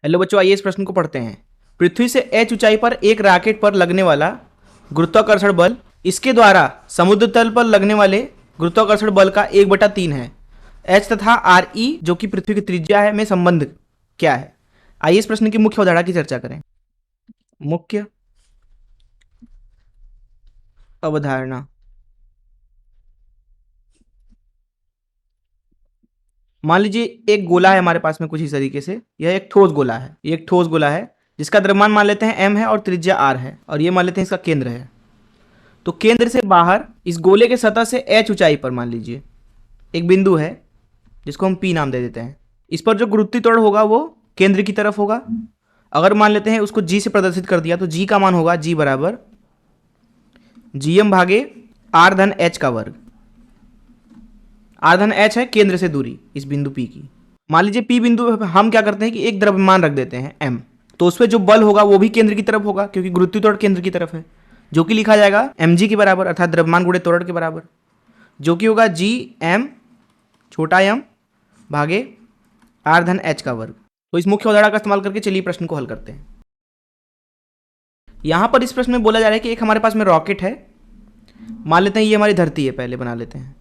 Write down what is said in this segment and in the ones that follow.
Hello बच्चों, आइए इस प्रश्न को पढ़ते हैं। पृथ्वी से h ऊंचाई पर एक रॉकेट पर लगने वाला गुरुत्वाकर्षण बल इसके द्वारा समुद्र तल पर लगने वाले गुरुत्वाकर्षण बल का 1/3 है। h तथा re जो कि पृथ्वी की त्रिज्या है में संबंध क्या है? आइए इस प्रश्न की मुख्य अवधारणा की चर्चा करें। मुख्य अवधारणा। मान लीजिए एक गोला है हमारे पास में कुछ इस तरीके से। यह एक ठोस गोला है। ये एक ठोस गोला है जिसका द्रव्यमान मान लेते हैं m है और त्रिज्या r है, और ये मान लेते हैं इसका केंद्र है। तो केंद्र से बाहर इस गोले के सतह से h ऊंचाई पर मान लीजिए एक बिंदु है जिसको हम P नाम दे देते हैं। इस पर जो गुरुत्वीय त्वरण होगा वो केंद्र की तरफ होगा। अगर मान लेते हैं उसको g से प्रदर्शित कर दिया तो g का मान होगा g बराबर gm भागे r धन h का वर्ग। r धन h है केंद्र से दूरी इस बिंदु P की। मान लीजिए P बिंदु हम क्या करते हैं कि एक द्रव्यमान रख देते हैं m, तो उस पर जो बल होगा वो भी केंद्र की तरफ होगा क्योंकि गुरुत्वीय त्वरण केंद्र की तरफ है, जो कि लिखा जाएगा mg के बराबर, अर्थात द्रव्यमान गुणे त्वरण के बराबर, जो कि होगा g m छोटा m भागे r धन h का वर्ग। तो इस मुख्य अवधारणा का इस्तेमाल करके चलिए प्रश्न को हल करते हैं। यहां पर इस प्रश्न में बोला जा रहा है कि एक हमारे पास में रॉकेट है। मान लेते हैं ये हमारी धरती है, पहले बना लेते हैं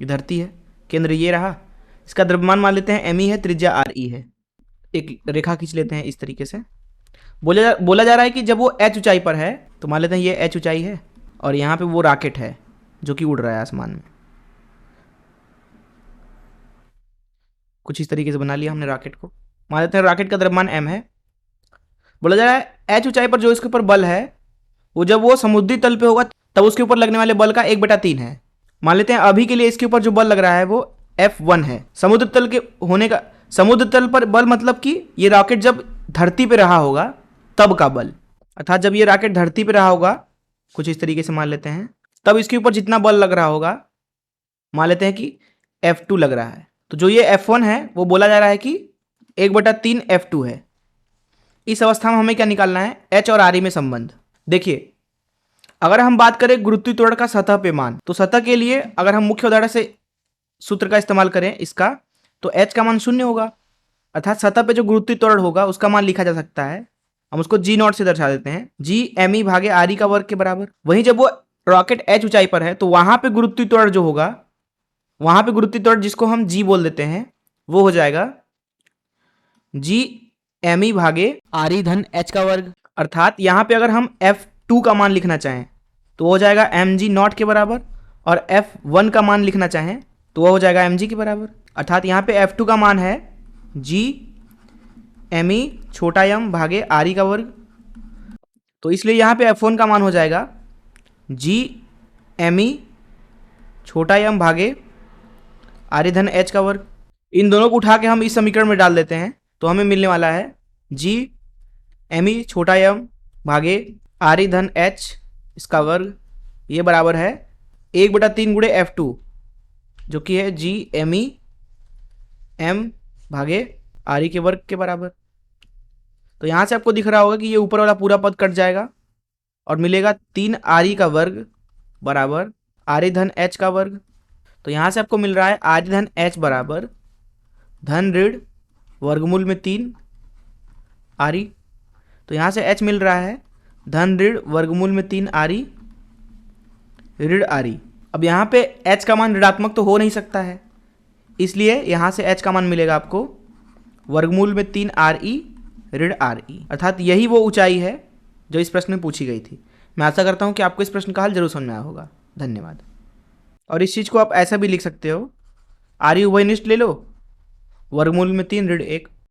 ये धरती है, केंद्र ये रहा, इसका द्रव्यमान मान लेते हैं me है, त्रिज्या re है। एक रेखा खींच लेते हैं इस तरीके से। बोला जा रहा है कि जब वो h ऊंचाई पर है तो मान लेते हैं ये h ऊंचाई है और यहाँ पे वो रॉकेट है जो कि उड़ रहा है आसमान में। कुछ इस तरीके से बना लिया हमने रॉकेट को। मान लेते हैं रॉकेट का द्रव्यमान m है। बोला जा रहा है h ऊंचाई पर जो इसके ऊपर बल है वो जब वो समुद्री तल पे होगा तब उसके ऊपर लगने वाले बल का 1/3 है। मान लेते हैं अभी के लिए इसके ऊपर जो बल लग रहा है वो F1 है। समुद्र तल के होने का, समुद्र तल पर बल मतलब कि ये रॉकेट जब धरती पे रहा होगा तब का बल, अर्थात जब ये रॉकेट धरती पे रहा होगा कुछ इस तरीके से मान लेते हैं, तब इसके ऊपर जितना बल लग रहा होगा मान लेते हैं कि F2 लग रहा है। तो जो ये F1 है वो बोला जा रहा है कि 1/3 F2 है। इस अवस्था में हमें क्या निकालना है? h और re में संबंध। देखिए, अगर हम बात करें गुरुत्वीय त्वरण का सतह पे मान, तो सतह के लिए अगर हम मुख्य अवधारणा से सूत्र का इस्तेमाल करें इसका, तो h का मान 0 होगा, अर्थात सतह पे जो गुरुत्वीय त्वरण होगा उसका मान लिखा जा सकता है, हम उसको g0 से दर्शा देते हैं, g me भागे re का वर्ग के बराबर। वहीं जब वो रॉकेट h ऊंचाई पर है तो वहां पे गुरुत्वीय त्वरण जो होगा, वहां पे गुरुत्वीय त्वरण जिसको हम g बोल देते हैं वो हो जाएगा g me भागे re धन h का वर्ग। अर्थात यहाँ पे अगर हम F2 का मान लिखना चाहें तो हो जाएगा mg0 के बराबर, और F1 का मान लिखना चाहें तो वह हो जाएगा mg के बराबर। अर्थात यहाँ पे F2 का मान है g me छोटा m भागे re का वर्ग। तो इसलिए यहाँ पे F1 का मान हो जाएगा g me छोटा m भागे re धन h का वर्ग। इन दोनों को उठा के हम इस समीकरण में डाल देते हैं तो हमें मिलने वाला है g me छोटा m भागे re धन h इसका वर्ग, ये बराबर है 1/3 गुणे F2 जो कि है g me m भागे re के वर्ग के बराबर। तो यहाँ से आपको दिख रहा होगा कि ये ऊपर वाला पूरा पद कट जाएगा और मिलेगा 3 re का वर्ग बराबर re धन h का वर्ग। तो यहाँ से आपको मिल रहा है re धन h बराबर धन ऋण वर्गमूल में 3 re। तो यहाँ से h मिल रहा है धन ऋण वर्गमूल में 3 re ऋण re। अब यहाँ पे h का मान ऋणात्मक तो हो नहीं सकता है, इसलिए यहाँ से h का मान मिलेगा आपको वर्गमूल में 3 re ऋण re। अर्थात यही वो ऊंचाई है जो इस प्रश्न में पूछी गई थी। मैं आशा करता हूँ कि आपको इस प्रश्न का हल जरूर समझ में आया होगा। धन्यवाद। और इस चीज़ को आप ऐसा भी लिख सकते हो, re उभयनिष्ठ ले लो, वर्गमूल में 3 ऋण 1।